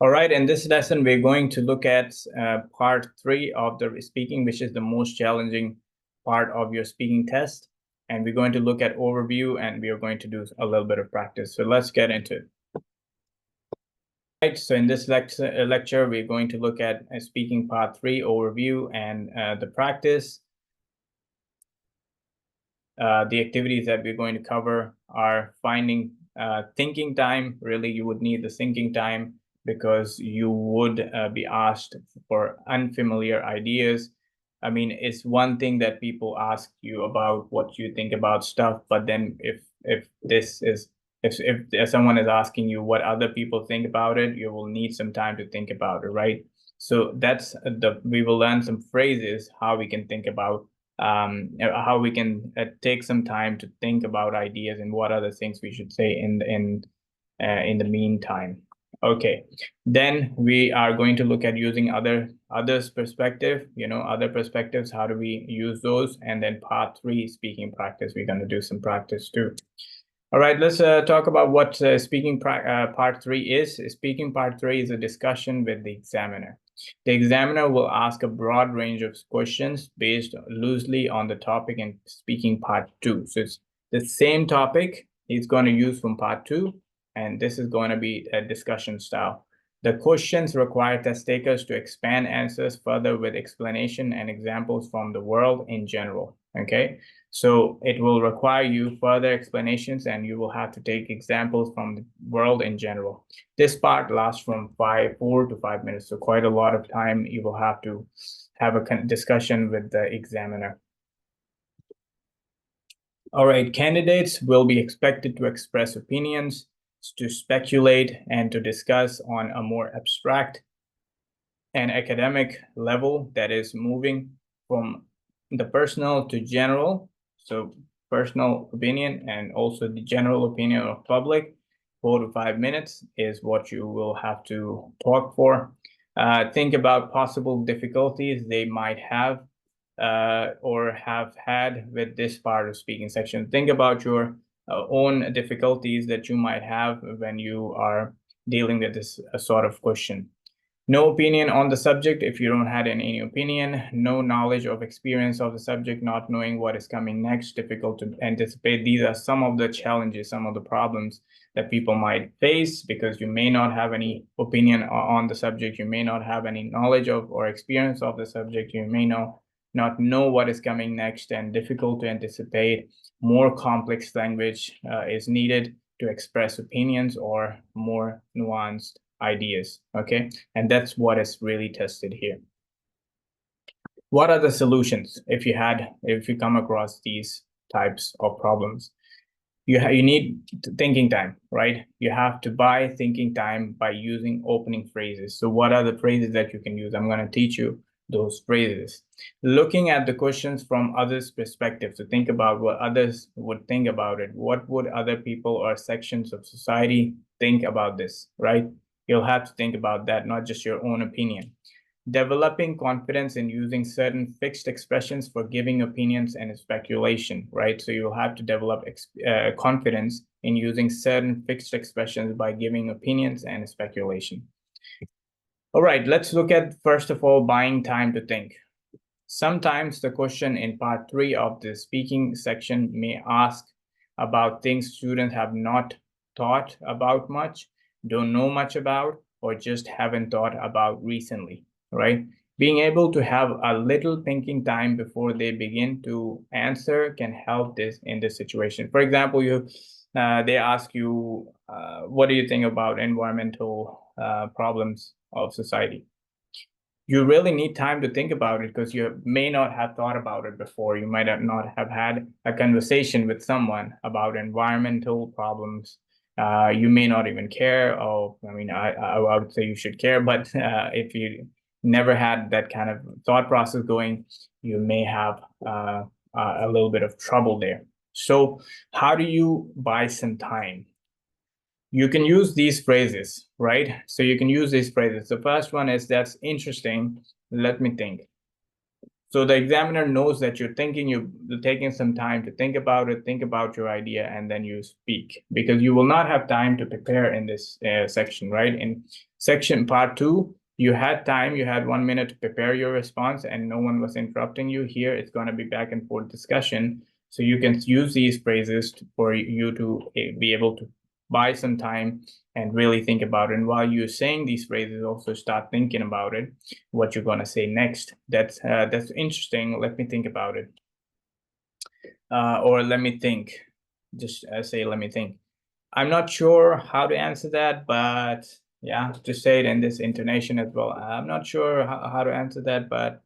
All right, in this lesson, we're going to look at part 3 of the speaking, which is the most challenging part of your speaking test. And we're going to look at overview, and we are going to do a little bit of practice. So let's get into it. Right, so in this lecture, we're going to look at speaking part 3, overview, and the practice. The activities that we're going to cover are finding thinking time. Really, you would need the thinking time because you would be asked for unfamiliar ideas. I mean, it's one thing that people ask you about what you think about stuff, but then if someone is asking you what other people think about it, you will need some time to think about it, right? So that's we will learn some phrases, how we can think about how we can take some time to think about ideas and what other things we should say in the meantime. Okay, then we are going to look at using others' perspective, other perspectives. How do we use those? And then part 3, speaking practice. We're going to do some practice too. All right, let's talk about what speaking part 3 is. Speaking part 3 is a discussion with the examiner. The examiner will ask a broad range of questions based loosely on the topic in speaking part 2. So it's the same topic he's going to use from part 2, and this is going to be a discussion style. The questions require test takers to expand answers further with explanation and examples from the world in general. Okay, so it will require you further explanations, and you will have to take examples from the world in general. This part lasts from 4 to 5 minutes, so quite a lot of time you will have to have a discussion with the examiner. All right, candidates will be expected to express opinions, to speculate, and to discuss on a more abstract and academic level that is moving from the personal to general. So personal opinion and also the general opinion of public. 4 to 5 minutes is what you will have to talk for. Think about possible difficulties they might have or have had with this part of speaking section. Think about your own difficulties that you might have when you are dealing with this sort of question. No opinion on the subject if you don't have any opinion. No knowledge of experience of the subject, not knowing what is coming next, difficult to anticipate. These are some of the challenges, some of the problems that people might face because you may not have any opinion on the subject. You may not have any knowledge of or experience of the subject. You may not know what is coming next, and difficult to anticipate. More complex language is needed to express opinions or more nuanced ideas. Okay, and that's what is really tested here. What are the solutions if you come across these types of problems? You need thinking time, right? You have to buy thinking time by using opening phrases. So what are the phrases that you can use? I'm going to teach you those phrases. Looking at the questions from others' perspective. So think about what others would think about it. What would other people or sections of society think about this, right? You'll have to think about that, not just your own opinion. Developing confidence in using certain fixed expressions for giving opinions and speculation, right? So you'll have to develop confidence in using certain fixed expressions by giving opinions and speculation. All right, let's look at, first of all, buying time to think. Sometimes the question in part 3 of the speaking section may ask about things students have not thought about much, don't know much about, or just haven't thought about recently, right? Being able to have a little thinking time before they begin to answer can help this in this situation. For example, they ask you, what do you think about environmental problems of society? You really need time to think about it because you may not have thought about it before. You might not have had a conversation with someone about environmental problems. You may not even care. Oh, I mean, I would say you should care, but if you never had that kind of thought process going, you may have a little bit of trouble there. So how do you buy some time? You can use these phrases, right? So you can use these phrases. The first one is, that's interesting. Let me think. So the examiner knows that you're taking some time to think about it, think about your idea, and then you speak, because you will not have time to prepare in this section, right? In section part 2, you had time, you had 1 minute to prepare your response and no one was interrupting you. Here, it's going to be back and forth discussion. So you can use these phrases for you to be able to buy some time and really think about it. And while you're saying these phrases, also start thinking about it, what you're going to say next. That's interesting. Let me think about it. Or let me think. Just say, let me think. I'm not sure how to answer that, but yeah, just say it in this intonation as well. I'm not sure how to answer that, but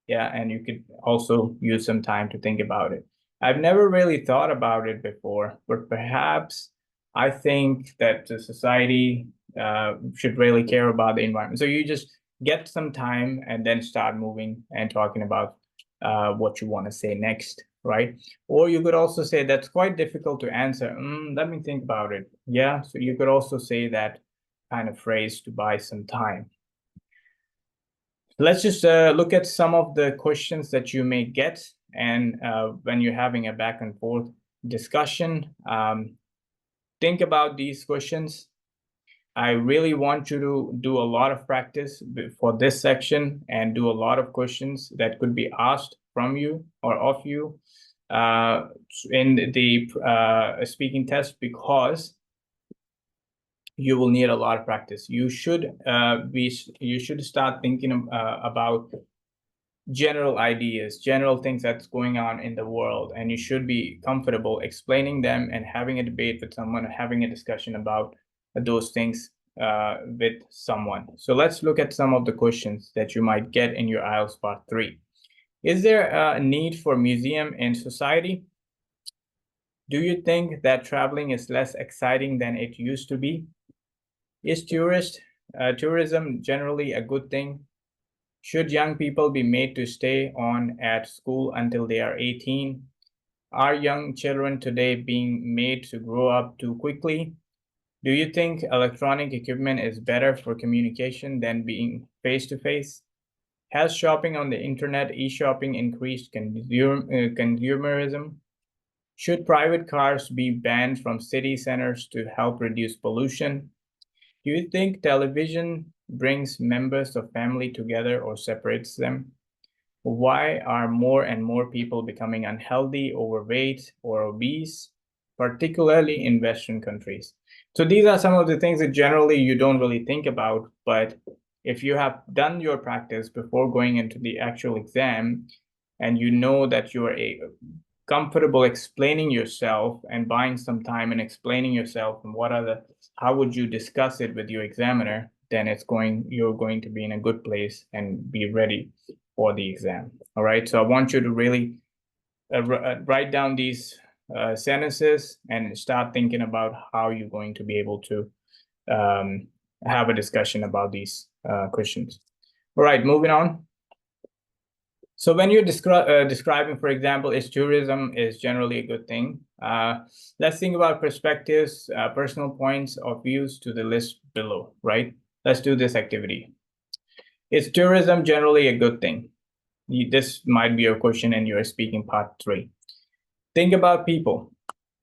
yeah, and you could also use some time to think about it. I've never really thought about it before, but perhaps I think that the society should really care about the environment. So you just get some time and then start moving and talking about what you want to say next, right? Or you could also say that's quite difficult to answer. Let me think about it. Yeah, so you could also say that kind of phrase to buy some time. Let's just look at some of the questions that you may get, and when you're having a back and forth discussion, think about these questions. I really want you to do a lot of practice for this section and do a lot of questions that could be asked from you or of you in the speaking test, because you will need a lot of practice. You should start thinking about general ideas, general things that's going on in the world, and you should be comfortable explaining them and having a debate with someone, having a discussion about those things with someone. So let's look at some of the questions that you might get in your IELTS Part 3. Is there a need for museum in society? Do you think that traveling is less exciting than it used to be? Is tourism generally a good thing? Should young people be made to stay on at school until they are 18? Are young children today being made to grow up too quickly? Do you think electronic equipment is better for communication than being face-to-face? Has shopping on the internet, e-shopping, increased consumerism? Should private cars be banned from city centers to help reduce pollution? Do you think television brings members of family together or separates them? Why are more and more people becoming unhealthy, overweight, or obese, particularly in Western countries? So these are some of the things that generally you don't really think about, but if you have done your practice before going into the actual exam, and you know that you are comfortable explaining yourself and buying some time and explaining yourself and how would you discuss it with your examiner, then you're going to be in a good place and be ready for the exam. All right, so I want you to really write down these sentences and start thinking about how you're going to be able to have a discussion about these questions. All right, moving on. So when you're describing, for example, is tourism is generally a good thing, let's think about perspectives, personal points of views to the list below, right? Let's do this activity. Is tourism generally a good thing? This might be your question in your speaking part 3. Think about people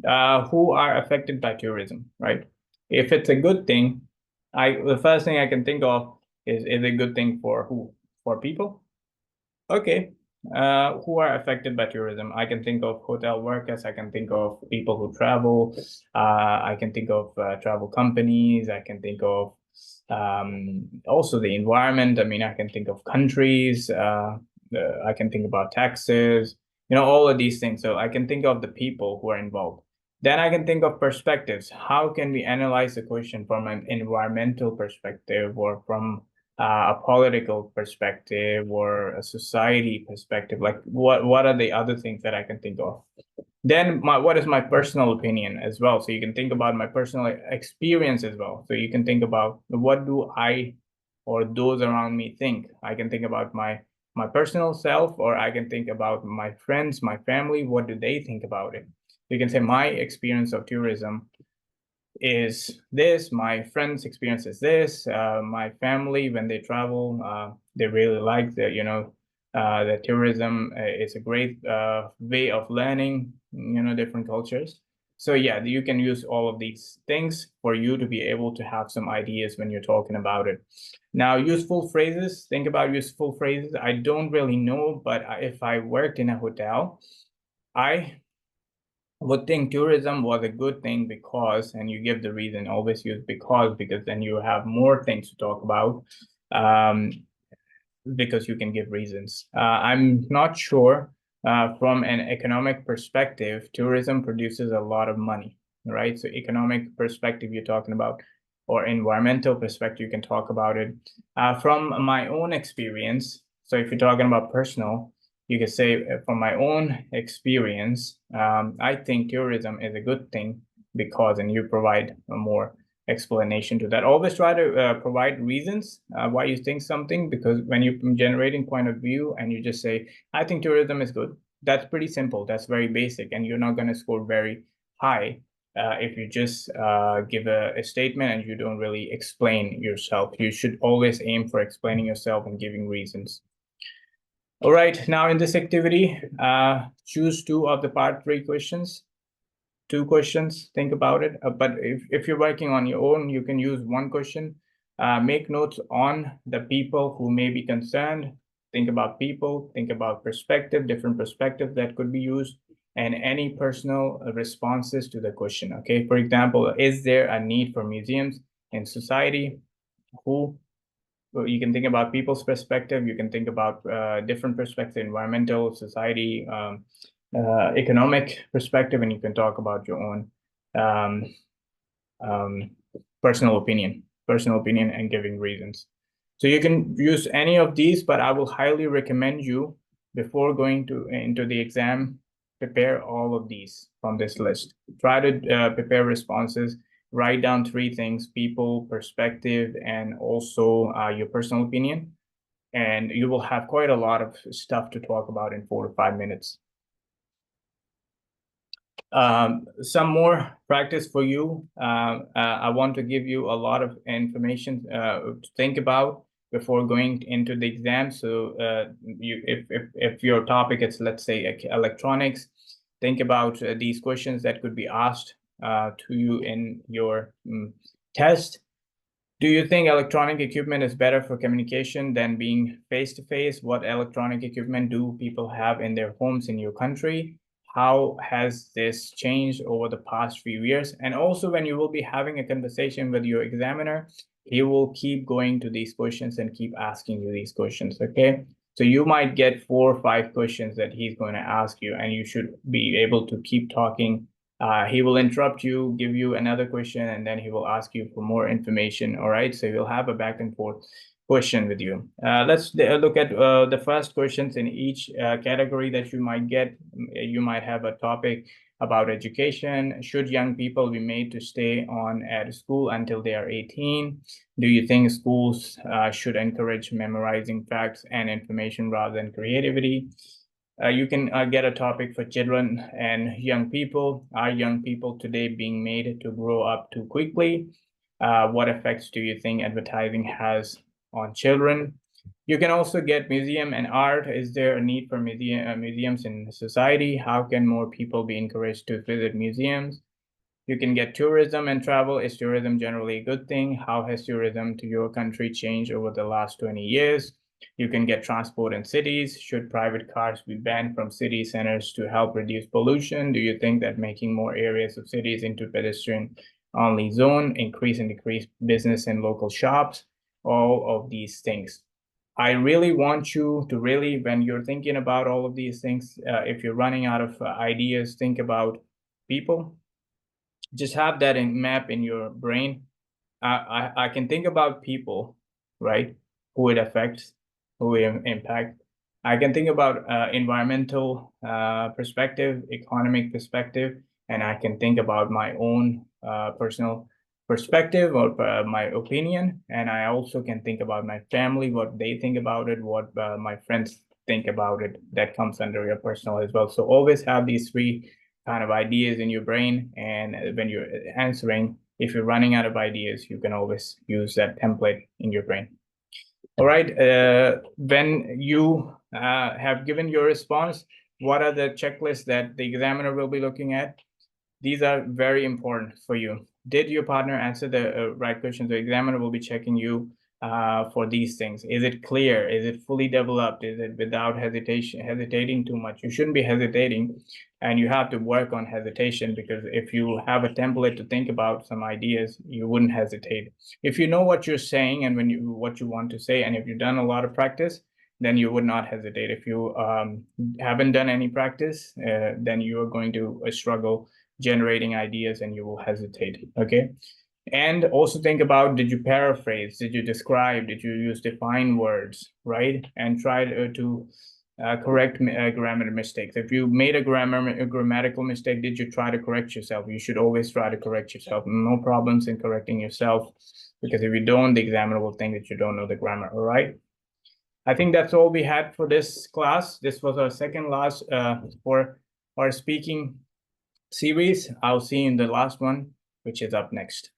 who are affected by tourism, right? If it's a good thing, the first thing I can think of is a good thing for who? For people? Okay. Who are affected by tourism? I can think of hotel workers. I can think of people who travel. I can think of travel companies. I can think of also the environment. I mean, I can think of countries. I can think about taxes. All of these things. So I can think of the people who are involved. Then I can think of perspectives. How can we analyze the question from an environmental perspective or from a political perspective or a society perspective? Like what are the other things that I can think of? Then what is my personal opinion as well? So you can think about my personal experience as well. So you can think about what do I or those around me think. I can think about my personal self, or I can think about my friends, my family. What do they think about it? You can say my experience of tourism is this, my friends' experience is this, my family, when they travel, they really like that tourism is a great way of learning, different cultures. So yeah, you can use all of these things for you to be able to have some ideas when you're talking about it. Now, useful phrases, think about useful phrases. I don't really know, but if I worked in a hotel, I would think tourism was a good thing because, and you give the reason, always use because then you have more things to talk about. Because you can give reasons. I'm not sure from an economic perspective, tourism produces a lot of money, right? So economic perspective you're talking about, or environmental perspective, you can talk about it. From my own experience, so if you're talking about personal, you could say from my own experience, I think tourism is a good thing because, and you provide a more explanation to that. Always try to provide reasons why you think something, because when you're generating point of view and you just say, I think tourism is good, that's pretty simple. That's very basic, and you're not going to score very high if you just give a statement and you don't really explain yourself. You should always aim for explaining yourself and giving reasons. All right, now in this activity, choose 2 of the part 3 questions. 2 questions, think about it. But if you're working on your own, you can use 1 question. Make notes on the people who may be concerned. Think about people, think about perspective, different perspectives that could be used, and any personal responses to the question. Okay, for example, is there a need for museums in society? You can think about people's perspective, you can think about different perspectives, environmental, society, economic perspective, and you can talk about your own personal opinion and giving reasons. So you can use any of these, but I will highly recommend you, before going into the exam, prepare all of these from this list. Try to prepare responses. Write down 3 things: people, perspective, and also your personal opinion. And you will have quite a lot of stuff to talk about in 4 to 5 minutes. Some more practice for you. I want to give you a lot of information to think about before going into the exam. So if your topic is, let's say, electronics, think about these questions that could be asked to you in your test. Do you think electronic equipment is better for communication than being face-to-face? What electronic equipment do people have in their homes in your country? How has this changed over the past few years? And also, when you will be having a conversation with your examiner, he will keep going to these questions and keep asking you these questions, okay? So you might get 4 or 5 questions that he's going to ask you, and you should be able to keep talking. He will interrupt you, give you another question, and then he will ask you for more information, all right? So you'll have a back and forth question with you. Let's look at the first questions in each category that you might get. You might have a topic about education. Should young people be made to stay on at school until they are 18? Do you think schools should encourage memorizing facts and information rather than creativity? You can get a topic for children and young people. Are young people today being made to grow up too quickly? What effects do you think advertising has on children? You can also get museum and art. Is there a need for museums in society? How can more people be encouraged to visit museums? You can get tourism and travel. Is tourism generally a good thing? How has tourism to your country changed over the last 20 years? You can get transport in cities. Should private cars be banned from city centers to help reduce pollution? Do you think that making more areas of cities into pedestrian-only zone increase and decrease business in local shops? All of these things. I really want you to really, when you're thinking about all of these things, if you're running out of ideas, think about people. Just have that map in your brain. I can think about people, right? Who it affects, who it impact. I can think about environmental perspective, economic perspective, and I can think about my own personal perspective or my opinion. And I also can think about my family, what they think about it, what my friends think about it. That comes under your personal as well. So always have these 3 kind of ideas in your brain. And when you're answering, if you're running out of ideas, you can always use that template in your brain. All right. When you have given your response. What are the checklists that the examiner will be looking at? These are very important for you. Did your partner answer the right questions? The examiner will be checking you for these things. Is it clear? Is it fully developed? Is it without hesitating too much? You shouldn't be hesitating, and you have to work on hesitation, because if you have a template to think about some ideas, you wouldn't hesitate. If you know what you're saying and what you want to say, and if you've done a lot of practice, then you would not hesitate. If you haven't done any practice, then you are going to struggle generating ideas, and you will hesitate. Okay. And also think about, did you paraphrase? Did you describe? Did you use defined words? Right? And try to correct grammar mistakes. If you made a grammatical mistake, did you try to correct yourself? You should always try to correct yourself. No problems in correcting yourself, because if you don't, the examiner will think that you don't know the grammar. All right. I think that's all we had for this class. This was our second last for our speaking series. I'll see you in the last one, which is up next.